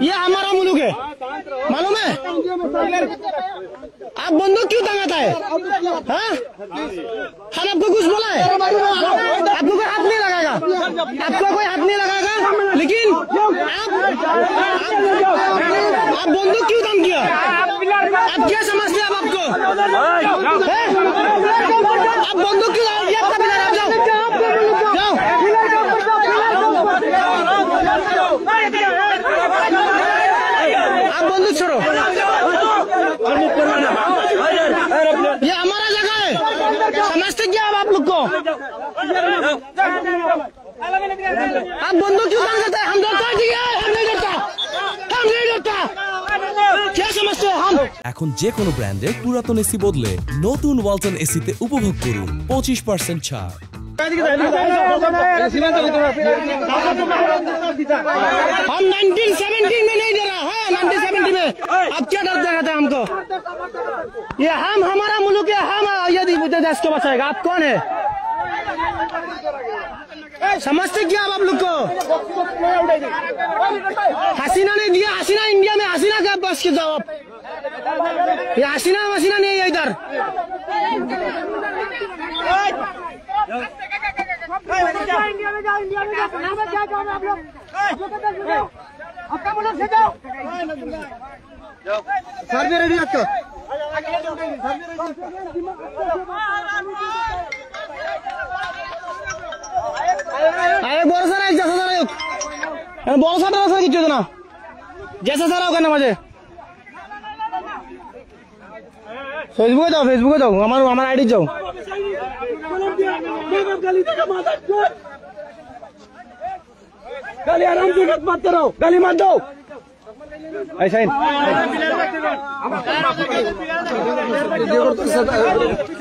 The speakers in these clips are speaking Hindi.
ये हमारा मुल्क है, मालूम है? आप बंदूक क्यों टंगाता है? हाँ, हम आपको कुछ बोला है? आपको कोई हाथ नहीं लगाएगा, आपको कोई हाथ नहीं लगाएगा, लेकिन आप बंदूक क्यों तंग किया? आप क्या समझते हैं? आप आपको आप बंदूक क्यों लगाएंगे? आपका पिलर, आप जाओ जाओ। आप बंदूक छोड़ो, ये हमारा जगह है, समझते क्या आप लोग को? आप बंदूक क्यों बंद करते हैं? हम डरता है, हम नहीं डरता, हम नहीं डरता। क्या समझते हो? हम এখন যে কোনো ব্র্যান্ডের পুরাতন এসি বদলে নতুন ওয়ালটন এসিতে উপভোগ করুন 25% ছাড়। हम 1970 में नहीं डरा है, 1970 में। अब क्या डर दिखाते हैं हमको? ये हम, हमारा मुल्क है, हम यदि देश को बचाएगा। आप कौन है? समझते क्या आप लोग को? हसीना ने दिया, हसीना इंडिया में, हसीना का बस के जाओ आप। ये हसीना मसीना नहीं है इधर। इंडिया में जाओ, इंडिया में जाओ, क्या जाओ आप लोग? आपका मुल्क से जाओ। सर भी रेडी आपको? अरे बोल सर, एक जैसा सर बोल सर किचु ना जैसा सर होगा ना मुझे फेसबुके जाओ, फेसबुके जाओ, हमारा आईडी जाओ। गाली आराम से मत करो, गाली मत दो ऐसा ही।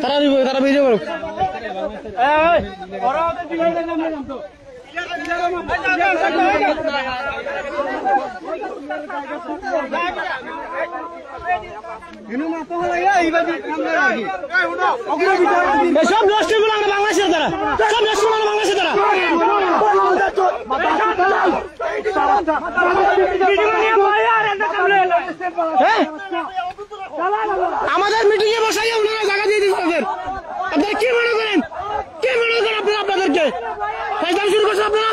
तारा वीडियो करो। সব নষ্ট গুলো আমরা বাংলাদেশের দ্বারা, সব নষ্ট গুলো বাংলাদেশের দ্বারা। আমাদের মিটিং এ বসাইয়া ওনারা জায়গা দিয়ে দিচ্ছে। আপনারা কি মনে করেন? কি মনে করেন আপনারা? আপনাদেরকে ফাইজলাম শুরু করছেন আপনারা।